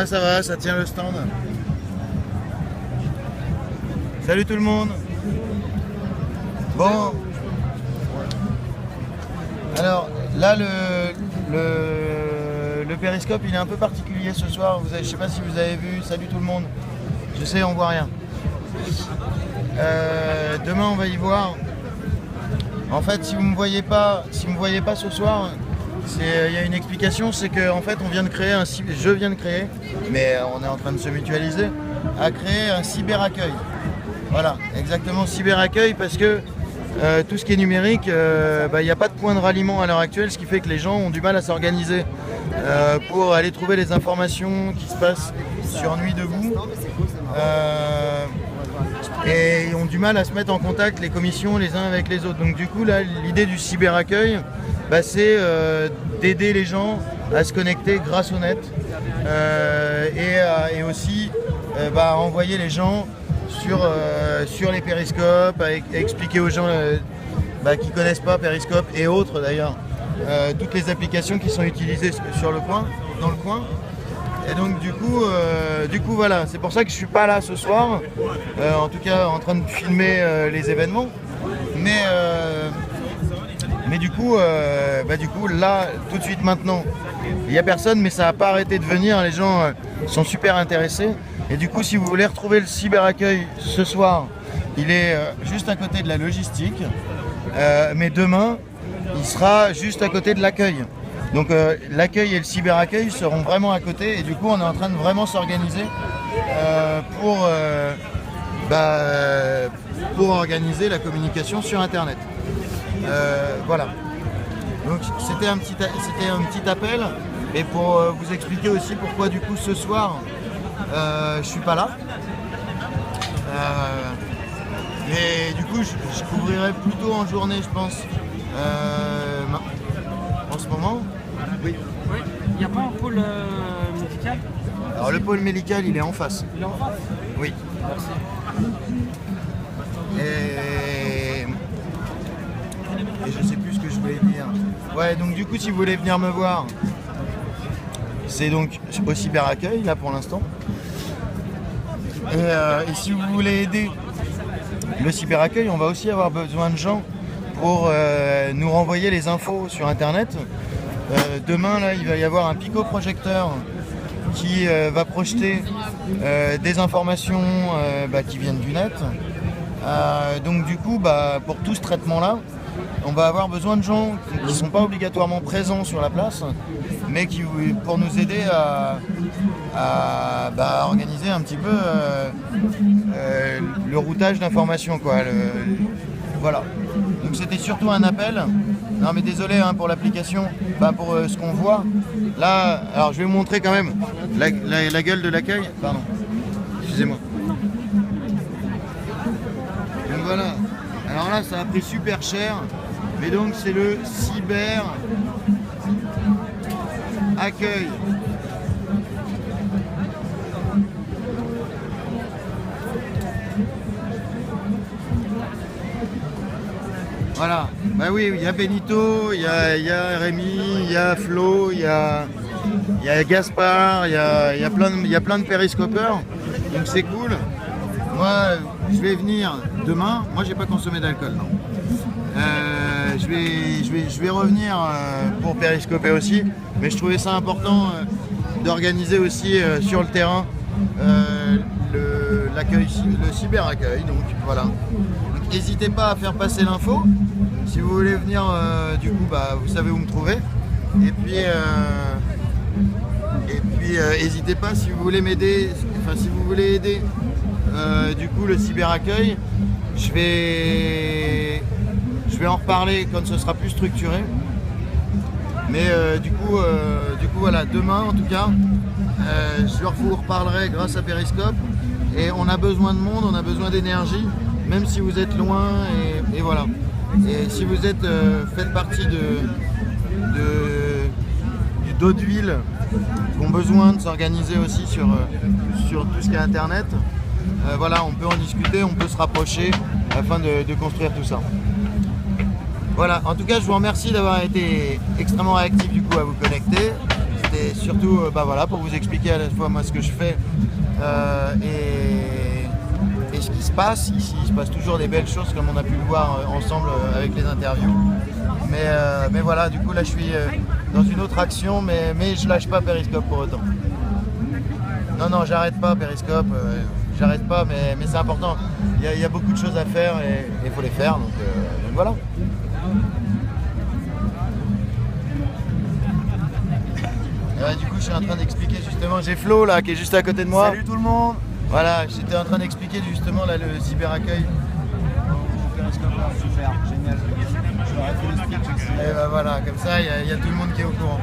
Ça va, ça tient le stand. Salut tout le monde. Bon. Alors là le périscope il est un peu particulier ce soir. Je sais pas si vous avez vu. Salut tout le monde. Je sais, on voit rien. Demain on va y voir. En fait, si vous me voyez pas ce soir, il y a une explication, c'est que en fait je viens de créer, mais on est en train de se mutualiser, à créer un cyberaccueil. Voilà, exactement, cyberaccueil, parce que tout ce qui est numérique, il n'y a pas de point de ralliement à l'heure actuelle, ce qui fait que les gens ont du mal à s'organiser pour aller trouver les informations qui se passent sur Nuit Debout. Et ont du mal à se mettre en contact, les commissions, les uns avec les autres. Donc du coup, là, l'idée du cyberaccueil, c'est d'aider les gens à se connecter grâce au net et aussi envoyer les gens sur les périscopes, à expliquer aux gens qui ne connaissent pas Périscope et autres d'ailleurs, toutes les applications qui sont utilisées dans le coin. Et donc du coup voilà, c'est pour ça que je suis pas là ce soir, en tout cas en train de filmer les événements, mais du coup là tout de suite maintenant il n'y a personne, mais ça n'a pas arrêté de venir, les gens sont super intéressés. Et du coup, si vous voulez retrouver le cyberaccueil ce soir, il est juste à côté de la logistique, mais demain il sera juste à côté de l'accueil. Donc l'accueil et le cyberaccueil seront vraiment à côté, et du coup on est en train de vraiment s'organiser pour organiser la communication sur internet. Voilà. Donc c'était un petit appel, et pour vous expliquer aussi pourquoi du coup ce soir je suis pas là. Mais du coup je couvrirai plutôt en journée, je pense, en ce moment. Oui. Il n'y a pas un pôle médical? Alors le pôle médical il est en face. Il est en face? Oui. Merci. Et je sais plus ce que je voulais dire. Ouais, donc du coup si vous voulez venir me voir, c'est donc au cyberaccueil là pour l'instant. Et si vous voulez aider le cyberaccueil, on va aussi avoir besoin de gens pour nous renvoyer les infos sur internet. Demain là il va y avoir un picoprojecteur qui va projeter des informations qui viennent du net. Donc du coup pour tout ce traitement là, on va avoir besoin de gens qui ne sont pas obligatoirement présents sur la place, mais pour nous aider à organiser un petit peu le routage d'informations, quoi. Voilà. Donc c'était surtout un appel. Non mais désolé pour l'application, pour ce qu'on voit. Là, alors je vais vous montrer quand même la gueule de l'accueil. Pardon. Excusez-moi. Donc voilà. Alors là ça a pris super cher. Mais donc c'est le cyber accueil. Voilà, oui, il y a Benito, il y a Rémi, il y a Flo, il y a Gaspard, il y a plein de périscopeurs, donc c'est cool. Moi, je vais venir demain. Moi, j'ai pas consommé d'alcool, non. Je vais revenir pour périscoper aussi, mais je trouvais ça important d'organiser aussi sur le terrain l'accueil, le cyberaccueil. Donc voilà. N'hésitez pas à faire passer l'info. Si vous voulez venir, du coup, vous savez où me trouver. Et puis, n'hésitez pas si vous voulez m'aider, si vous voulez aider, du coup, le cyberaccueil. Je vais en reparler quand ce sera plus structuré. Mais du coup, voilà, demain en tout cas, je vous reparlerai grâce à Périscope. Et on a besoin de monde, on a besoin d'énergie, même si vous êtes loin, et voilà. Et si vous faites partie du d'autres villes qui ont besoin de s'organiser aussi sur tout ce qui est Internet, voilà, on peut en discuter, on peut se rapprocher afin de construire tout ça. Voilà, en tout cas, je vous remercie d'avoir été extrêmement réactif du coup à vous connecter. C'était surtout voilà, pour vous expliquer à la fois moi ce que je fais et ce qui se passe. Ici, il se passe toujours des belles choses comme on a pu le voir ensemble avec les interviews. Mais voilà, du coup là je suis dans une autre action, mais je lâche pas Periscope pour autant. Non, j'arrête pas Periscope, j'arrête pas, mais c'est important. Il y a beaucoup de choses à faire et il faut les faire, donc voilà. Du coup je suis en train d'expliquer justement, j'ai Flo là qui est juste à côté de moi. Salut tout le monde. Voilà, j'étais en train d'expliquer justement là, le cyberaccueil. Super, génial. Je vais arrêter le speech aussi. Et ben voilà, comme ça il y a tout le monde qui est au courant.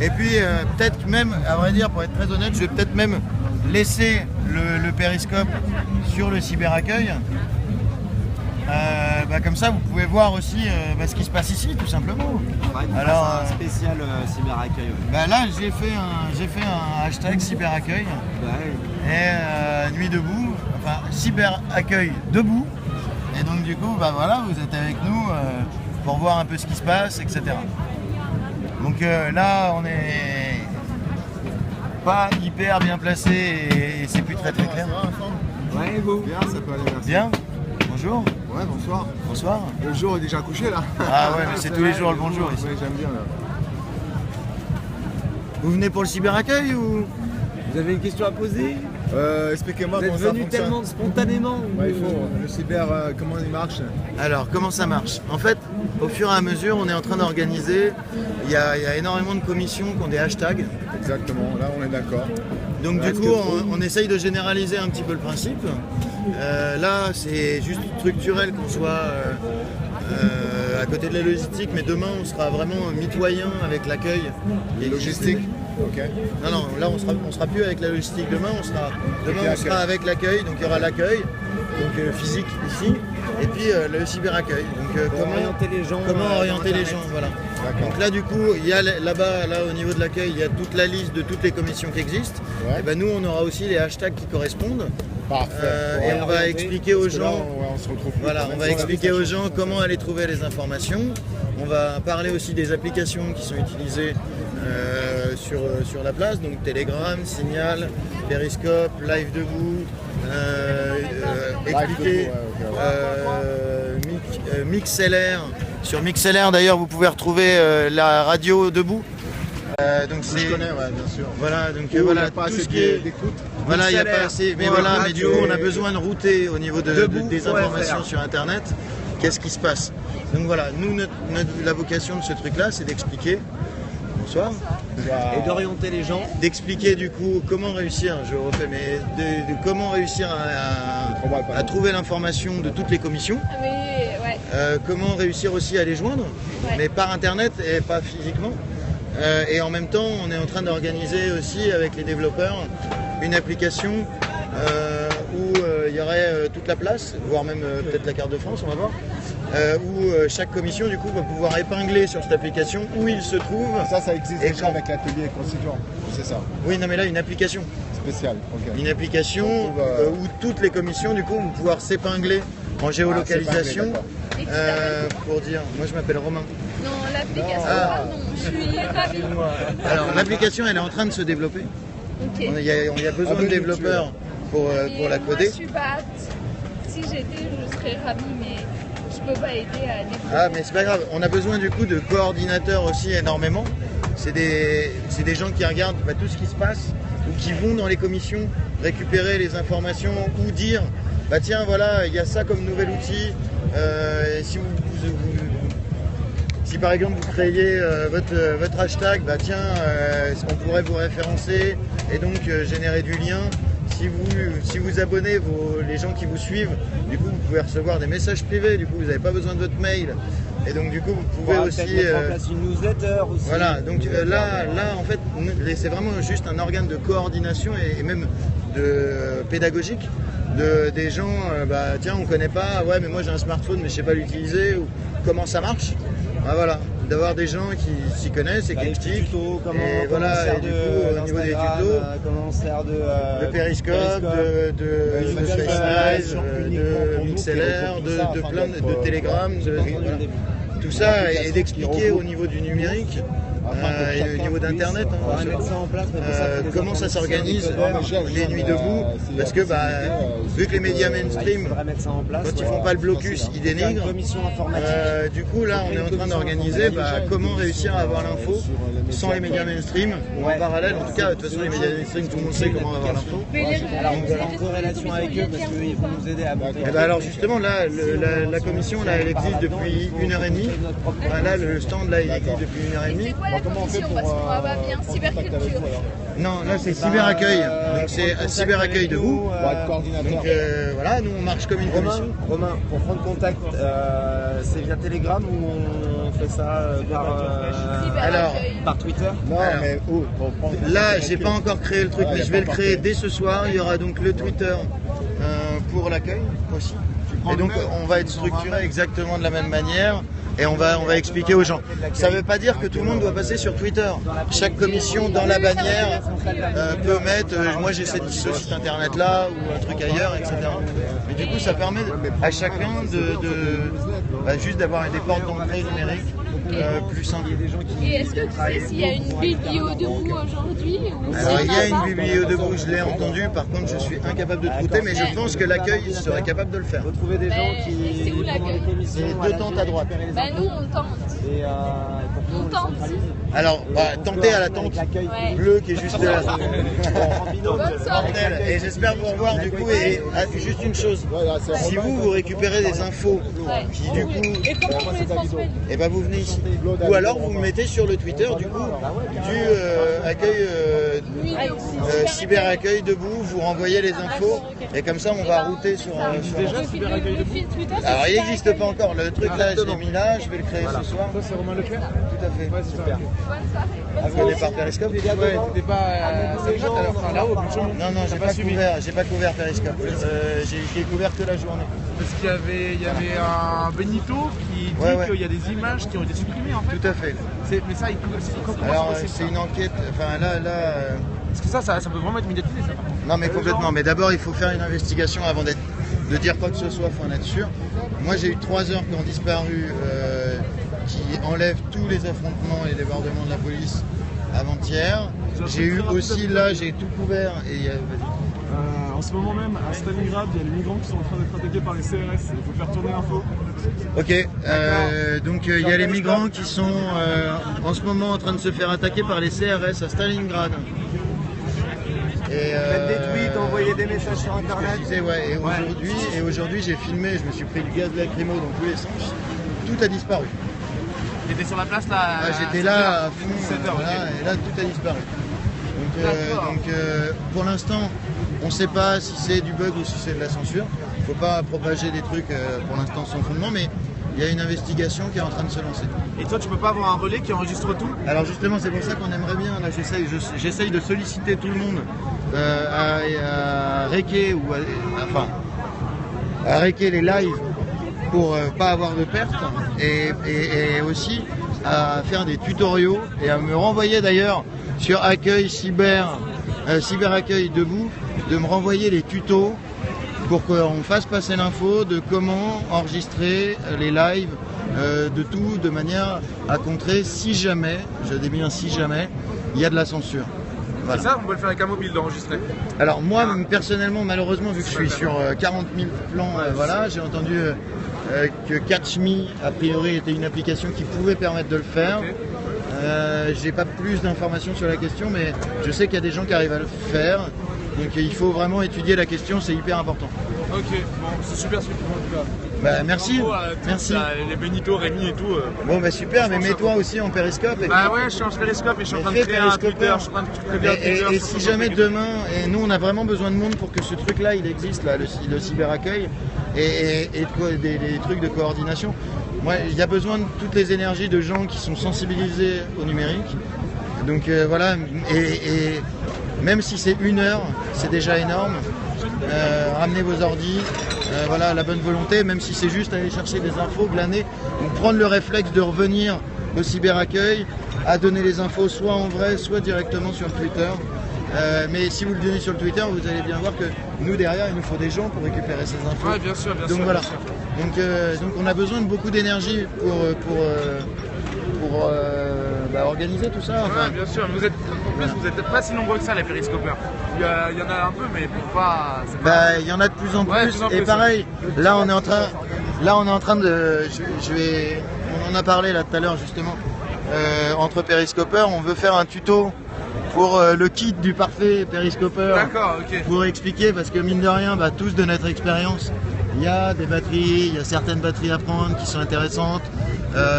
Et puis peut-être même, à vrai dire, pour être très honnête, je vais peut-être même laisser le périscope sur le cyberaccueil. Comme ça vous pouvez voir aussi ce qui se passe ici tout simplement. Ouais, alors un spécial cyberaccueil. Ouais. Là j'ai fait un hashtag cyberaccueil et nuit debout, enfin cyberaccueil debout. Et donc du coup voilà, vous êtes avec nous pour voir un peu ce qui se passe, etc. Donc là on est pas hyper bien placé et c'est plus très clair. Ouais, et vous? Bien, ça peut aller, merci. Bien. Bonjour. Ouais, bonsoir. Bonsoir. Le jour est déjà couché là. Ah ouais, mais c'est tous les jours le bonjour ici. Ouais, j'aime bien là. Vous venez pour le cyberaccueil ou? Vous avez une question à poser? Expliquez-moi Vous êtes comment ça venu fonctionne. tellement spontanément? Ouais, il faut. Le cyber, comment il marche? Alors, comment ça marche? En fait, au fur et à mesure, on est en train d'organiser. Il y a énormément de commissions qui ont des hashtags. Exactement, là on est d'accord. Donc Ouais, du est-ce coup, que- on essaye de généraliser un petit peu le principe. Là, c'est juste structurel qu'on soit à côté de la logistique, mais demain, on sera vraiment mitoyen avec l'accueil. Les logistiques. Ok. Non, là, on sera plus avec la logistique. Demain, on sera avec l'accueil. Donc, il y aura l'accueil, donc physique ici, et puis le cyberaccueil. Donc, Orienter les gens. comment orienter les Internet. gens, voilà. D'accord. Donc là, du coup, il y a là-bas, là, au niveau de l'accueil, il y a toute la liste de toutes les commissions qui existent. Ouais. Et ben, nous, on aura aussi les hashtags qui correspondent. Parfait. Et on va expliquer aux Parce que là, gens. on se retrouve plus. Voilà, on va expliquer aux gens comment aller trouver les informations. On va parler aussi des applications qui sont utilisées sur la place, donc Telegram, Signal, Periscope, Live Debout, expliquer MixLR. Sur MixLR d'ailleurs, vous pouvez retrouver la radio Debout. Donc Je c'est connais, ouais, bien sûr. voilà, donc Il n'y voilà a pas tout assez ce qui est. d'écoute. Voilà, il n'y a salaire. pas assez. Mais Pour voilà, le mais du radio. coup, on a besoin de router au niveau des Debout.fr. informations sur Internet. Qu'est-ce qui se passe? Donc voilà, nous, la vocation de ce truc-là, c'est d'expliquer. Bonsoir. Et d'orienter les gens. D'expliquer du coup comment réussir, je refais, mais de comment réussir à trouver l'information de toutes les commissions. Oui, ouais. Comment réussir aussi à les joindre, Ouais. mais par Internet et pas physiquement. Et en même temps, on est en train d'organiser aussi avec les développeurs une application où il y aurait toute la place, voire même peut-être la carte de France, on va voir, où chaque commission du coup va pouvoir épingler sur cette application où il se trouve. Ça existe Et déjà quand- avec l'atelier constituant. C'est ça. Oui, non mais là une application. Spécial. Ok. Une application On trouve, où toutes les commissions du coup vont pouvoir s'épingler en géolocalisation d'accord. pour dire. Moi je m'appelle Romain. Non, l'application, Ah. pardon, je suis ravie. Alors l'application elle est en train de se développer. Ok. Il y a besoin de développeurs pour la Moi, coder. je suis pas apte. Si j'étais, je serais ravie, mais je peux pas aider à développer. Ah mais c'est pas grave, on a besoin du coup de coordinateurs aussi énormément. C'est des gens qui regardent tout ce qui se passe ou qui vont dans les commissions récupérer les informations ou dire bah tiens voilà il y a ça comme nouvel outil. Si par exemple vous créez votre hashtag, bah tiens on pourrait vous référencer et donc générer du lien. Si vous abonnez les gens qui vous suivent, du coup vous pouvez recevoir des messages privés, du coup vous n'avez pas besoin de votre mail. Et donc du coup vous pouvez On va aussi. peut-être mettre en place une newsletter aussi. Voilà, donc là en fait c'est vraiment juste un organe de coordination et même de pédagogique des gens, tiens on connaît pas, ouais mais moi j'ai un smartphone mais je sais pas l'utiliser ou comment ça marche. Ah, voilà, d'avoir des gens qui s'y connaissent et qui Avec des expliquent. tutos, comment Et on voilà, sert et du coup, au niveau des d'Instagram, tutos, comment on sert de Periscope, de YouTube, FaceLive, uniquement pour de nous, MixLR, qui de plein de Telegram, voilà. Tout ça et d'expliquer au niveau du numérique et au niveau d'Internet On va mettre ça en place, mais pour ça, faut des comment ça s'organise informations, les nuits debout, parce que vu que les médias mainstream, il faudrait mettre ça en place. quand ils font pas le blocus, ils dénigrent. Une commission informatique. Du coup, là, on est en train d'organiser comment réussir à avoir l'info sans les médias mainstream ou en parallèle. En tout cas, de toute façon, les médias mainstream, tout le monde sait comment avoir l'info. Alors, on est en corrélation avec eux parce qu'ils vont nous aider à monter. Et alors justement, là, la commission, là, elle existe depuis 1h30. Là, le stand, là, il existe depuis 1h30. C'est quoi la commission? Parce qu'on va bien cyberculture. Non, là, c'est cyberaccueil. Donc, c'est cyberaccueil debout. Pour être coordinateur. Donc, voilà, nous, on marche comme une commission. Romain, pour prendre contact, c'est via Telegram ou on fait ça par Twitter? Non, Alors, mais où pour prendre- Là, j'ai pas encore créé le truc, mais je vais le créer dès ce soir. Il y aura donc le Twitter pour l'accueil aussi. Et donc, on va être structuré exactement de la même manière. Et on va expliquer aux gens. Ça ne veut pas dire que tout le monde doit passer sur Twitter. Chaque commission dans la bannière peut mettre moi j'ai ce site internet là ou un truc ailleurs, etc. Mais du coup ça permet à chacun juste d'avoir des portes d'entrée numériques plus simples. Et est-ce que tu sais s'il y a une biblio debout aujourd'hui ou Alors si il y a pas une biblio debout, je l'ai entendu, par contre je suis incapable de trouver, mais je pense que l'accueil serait capable de le faire. Faut trouver des gens qui c'est où l'accueil? pendant les commissions, C'est deux tentes à droite. Bah nous on tente. Et On tente. Alors, tentez à la tente Ouais. bleue qui est juste là. Bonne soirée. Mortel. Et j'espère vous revoir du coup. Et juste une chose, Voilà, c'est si Romain. vous récupérez des infos qui du coup, Et comment on les transmet? et ben vous venez ici. Ou alors vous me mettez sur le Twitter du coup du accueil cyberaccueil debout, vous renvoyez les infos et comme ça on va router sur. Déjà cyberaccueil debout. Alors il n'existe pas encore, le truc là je l'ai mis là, je vais le créer ce soir. Ça, c'est Romain Leclerc. Tout à fait. Super. Vous venez par Periscope? Ouais, t'étais pas à Snapchat alors, enfin là-haut, plus chaud. Non, j'ai pas couvert Periscope. J'ai couvert que la journée. Parce qu'il y avait un Benito qui dit Ouais. qu'il y a des images qui ont été supprimées en fait. Tout à fait. Mais ça, comment Alors c'est possible c'est une enquête, enfin là, Parce que ça peut vraiment être médiatisé ça. par contre. non mais complètement, mais d'abord il faut faire une investigation avant de dire quoi que ce soit, faut en être sûr. Moi j'ai eu 3 heures qui ont disparu, qui enlèvent tous les affrontements et les débordements de la police avant-hier. J'ai eu aussi là, j'ai tout couvert et En ce moment même, à Stalingrad, il y a les migrants qui sont en train d'être attaqués par les CRS. Il faut faire tourner l'info. ok, donc il y a les migrants qui sont en ce moment en train de se faire attaquer par les CRS à Stalingrad. Et, faites des tweets, envoyez des messages sur ce que internet. je disais, ouais, et aujourd'hui j'ai filmé, je me suis pris du gaz lacrymo dans tous les sens, tout a disparu. T'étais sur la place là. J'étais là à fond, 17 heures, voilà, et là tout a disparu. Donc pour l'instant, on ne sait pas si c'est du bug ou si c'est de la censure. Il ne faut pas propager des trucs pour l'instant sans fondement, mais il y a une investigation qui est en train de se lancer. Et toi, tu peux pas avoir un relais qui enregistre tout? Alors justement, c'est pour ça qu'on aimerait bien, là j'essaye de solliciter tout le monde à réquer à réquer les lives pour pas avoir de pertes et aussi à faire des tutoriaux et à me renvoyer d'ailleurs sur accueil cyberaccueil debout, de me renvoyer les tutos pour qu'on fasse passer l'info de comment enregistrer les lives, de tout, de manière à contrer si jamais, je dis bien si jamais, il y a de la censure. Voilà. Et ça, on peut le faire avec un mobile d'enregistrer. Alors moi, personnellement, malheureusement, vu que je suis sur 40 000 plans, voilà, j'ai entendu que Catch Me, a priori, était une application qui pouvait permettre de le faire. J'ai pas plus d'informations sur la question, mais je sais qu'il y a des gens qui arrivent à le faire. Donc il faut vraiment étudier la question, c'est hyper important. Ok, bon, c'est super en tout cas. Bah, merci, merci. Les Benito, Rémi et tout. Bon bah super, mais mets-toi aussi en périscope. Et Bah ouais, je suis en périscope et je suis en train de créer un Twitter. Je suis en train de créer un Twitter. et si jamais demain, et nous on a vraiment besoin de monde pour que ce truc-là il existe, là, le cyberaccueil et des trucs de coordination. Moi, il y a besoin de toutes les énergies de gens qui sont sensibilisés au numérique. Donc voilà, et même si c'est 1 heure, c'est déjà énorme. Ramenez vos ordis, voilà, la bonne volonté, même si c'est juste aller chercher des infos, glaner, donc prendre le réflexe de revenir au cyberaccueil à donner les infos soit en vrai, soit directement sur Twitter. Mais si vous le donnez sur le Twitter, vous allez bien voir que nous derrière, il nous faut des gens pour récupérer ces infos. Ouais, bien sûr, bien Donc sûr. voilà. bien sûr. Donc on a besoin de beaucoup d'énergie pour organiser tout ça. Enfin, Ouais, bien sûr. Vous êtes, en plus, vous n'êtes pas si nombreux que ça, les périscopeurs. Il y en a un peu, mais pas. c'est pas- il y en a de plus en plus. Ouais, de plus en Et plus, pareil, là on est en train de. On en a parlé là tout à l'heure justement. Entre périscopeurs, on veut faire un tuto pour le kit du parfait périscopeur. D'accord, ok. Pour expliquer, parce que mine de rien, tous de notre expérience, il y a des batteries, il y a certaines batteries à prendre qui sont intéressantes,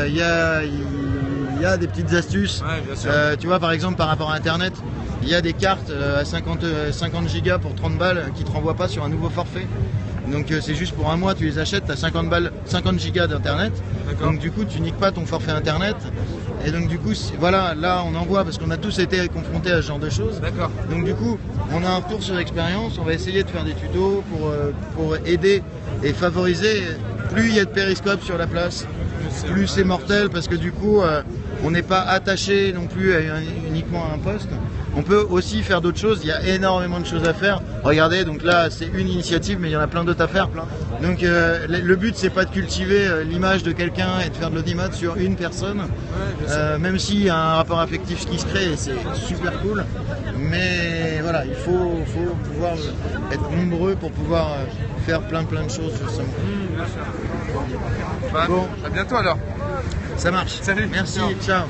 il y a des petites astuces. Ouais, bien sûr. Tu vois, par exemple, par rapport à Internet, il y a des cartes à 50 gigas pour 30 balles qui ne te renvoient pas sur un nouveau forfait. Donc c'est juste pour un mois, tu les achètes, tu as 50 gigas d'internet. D'accord. Donc du coup tu niques pas ton forfait internet. Et donc du coup voilà, là on envoie parce qu'on a tous été confrontés à ce genre de choses. D'accord. Donc du coup on a un retour sur l'expérience, on va essayer de faire des tutos pour aider et favoriser. Plus il y a de périscopes sur la place, plus c'est mortel parce que du coup on n'est pas attaché non plus uniquement à un poste. On peut aussi faire d'autres choses, il y a énormément de choses à faire. Regardez, donc là c'est une initiative mais il y en a plein d'autres à faire. Donc le but c'est pas de cultiver l'image de quelqu'un et de faire de l'audimat sur une personne, même s'il y a un rapport affectif qui se crée et c'est super cool. Mais voilà, il faut pouvoir être nombreux pour pouvoir faire plein de choses justement. Bien sûr. Bah, Bon. à bientôt alors. Ça marche. Salut. Merci, Ciao. ciao.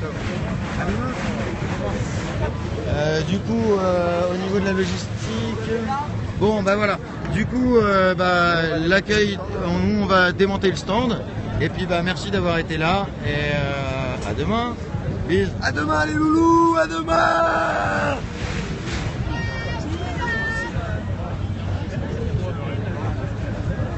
Du coup, au niveau de la logistique, bon bah voilà. Du coup, l'accueil, on va démonter le stand. Et puis merci d'avoir été là. Et à demain. Bisous. À demain les loulous, à demain.